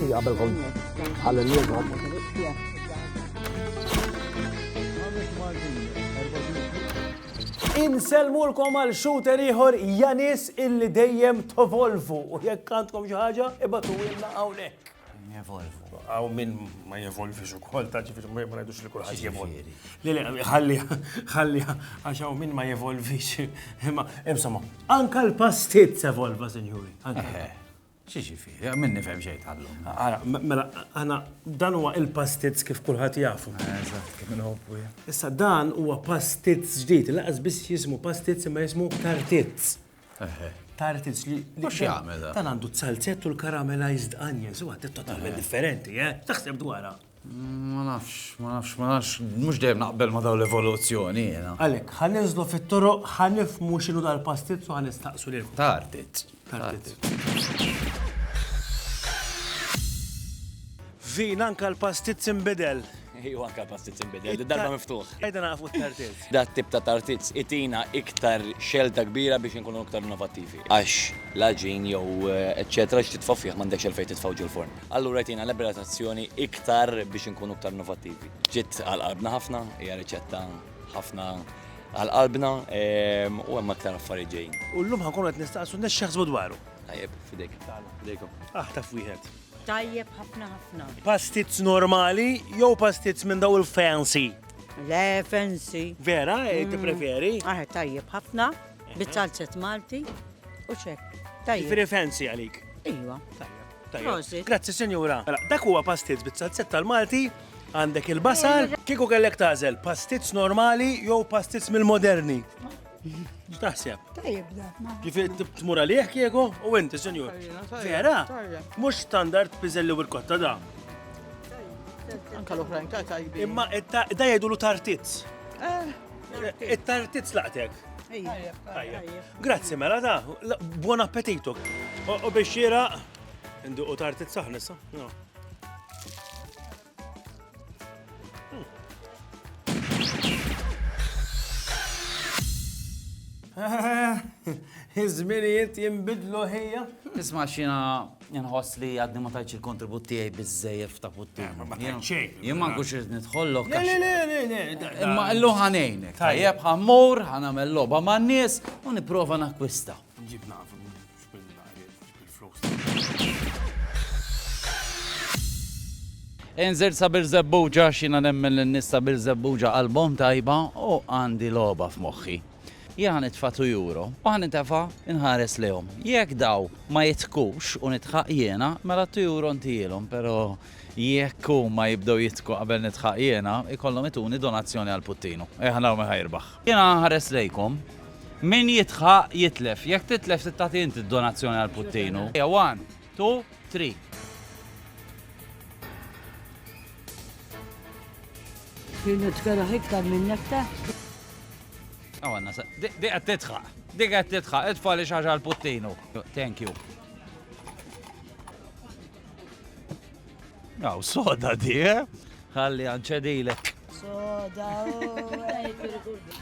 xi qabelkom ħalli Inselmulkom għal shooter ieħor Janis illi dejjem tovolvu u jekk għandkom xi ħaġa ibatu ilna hawnhekk. Jevolvu. Għaw minn ma jevolvix ukoll ta' ġifieri ma ngħidux li kulħadd jevolvi. Le ħalli għax hawn min ma jevolvix. Imma insomma, anke l-pastizz evolva, sinjuri. Xi ġifieri, min nifhem xejn tħallhom. Ara, mela aħna dan huwa il-pastizz kif kulħadd jafu. Eżatt, kif inħobbu. Issa dan huwa pastizz ġdid, laqas biss jismu pastizz imma jismu tartizz. Tartizz li jagħmel da? Dan għandu t-salzett u l-caramelized onions, huwa totalment differenti, taħseb dwarha. Ma nafx, mhux dejjem naqbel ma dawn l-evoluzzjoni jiena. Għalhekk, ħaniżlu fit-toroq ħanifhmu x'inhu dal-pastizz u ħanistaqsu lilkom. Tartizz. Vin anka l-pastizz inbidel. Iju anka l-pastizz inbidel, darba miftuħ. Ejda nafu t-tartizz. Dat tip ta' tartizz itina iktar xelta kbira biex nkunu iktar innovattivi. Għax laġin jew eċċetra x'titfaw fih m'għandekx għalfejn titfaw ġil-forn. Allura jtina liberazzjoni iktar biex nkunu iktar innovattivi. Ġiet għal-qalbna ħafna, hija riċetta ħafna għal-qalbna u hemm aktar affarijiet ġejjin. U llum ħankunu qed nistaqsu x'jaħsbu dwaru. Tajjeb, fidejk. Fidejkom. Taf wieħed. Tajjeb ħafna. Pastizz normali jew pastizz minn daw il-fancy? Le, fancy. Vera, tippreferi? Tajjeb ħafna, bit-salzet Malti u ċek. Tajjeb. Ġifieri fancy għalik. Iwa. Tajjeb. Grazzi, senjura. Dak huwa pastizz bit-salzett tal-Malti, għandek il-basal, kieku kellek tażel pastizz normali jew pastizz mill-moderni. X'taħseb? Tajjeb da. Ġifieri tmur għalih kieku u inti, senjur. Vera? Mhux standard piżelli u l-kotta da. Anka l-oħrajn tajbin. Imma da jgħidulu tartizz. It-tartizz laqtek. Grazzi mela da. Buon appetito. U biex jira nduqu tartizz saħnissa. Iż-żminijiet jinbidlu ħejja. Isma' xina nħoss li għadni ma tajtx il-kontribut tiegħi biżejjed ta' puttien. Jien ma nkunx irid nidħollok. Le. Imma illu ħanejnek. Tajjeb ħammur, ħanagħmel logħba man-nies u nipprova nakkwista. Ġib naf bil-flus. Inżir sabir zebbuġa xina nemmen l-nis sabir zebbuġa album tajba u għandi logħba f'moħħi. Jgħan nitfa' €2 u għan nitefa' inħares lehom. Jekk daw ma jitkux u nitħaq jiena, mela €2 ntijilhom, pero jekk ma jibdew jitku qabel nitħaq jiena, ikollhom ituni donazzjoni għal puttinu. Ħanaw ma ħajrbaħ. Jiena nħares lejkom. Min jitħaq jitlef. Jekk titlef titagħti inti donazzjoni għal puttinu. 1, 2, 3. Kienu tkara iktar minnek ta' Għanna, di għed titħaq, idfa li xaġa l-puttinu. Thank you. Għaw, soda di, Għalli għanċedilek. soda.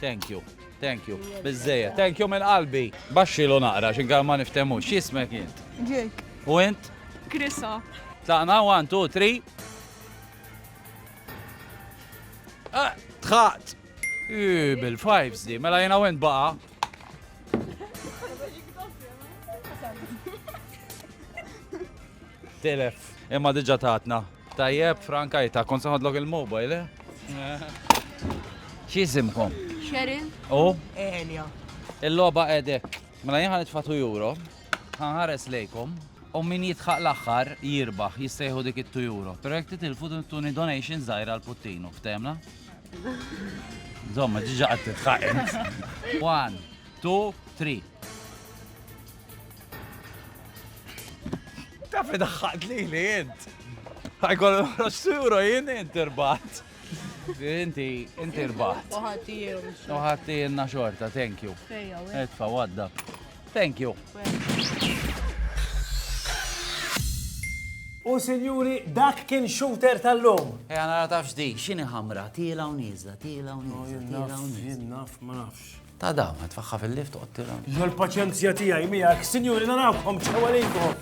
Thank you. Bizzeja, thank you minn qalbi. Baxxilu naqra, xinkar ma niftemu. X'ismek jint? Ġek. U int? Krisa. Tlaqna, 1, 2, 3. Tħaqt. Bil-5s di, mela jena wint baqa. Telef, imma diġa taħtna. Tajjeb, Frankajta, kon saħadlok il-mobile, X'isimkom? Sheryl. U? Elja. Il-loba edek. Mela jena nitfa' €2, ħanħares lejkom, u min jitħaq l-axħar jirbaħ, jistejħu dik €2. Pero jek titilfu tuni donation zaħira l-puttinu, ftemna? Zomma, ġiġa għad titħaqent. 1, 2, 3. Tafi daħħat li jint. Għajkollu €2 jint inti rbaħt. Inti rbaħt. Uħati jenna xorta, thank you. Edfa, wadda. Thank you. U sinjuri, dak kien shooter tal-lum. Għana tafx di, xini ħamra, tila u nizla. Naf, ma nafx. Ta' da, ma tfaxħa fil-lift u għattila. Jol paċenzja tijaj miegħek, sinjuri narawkom ċawalejkom.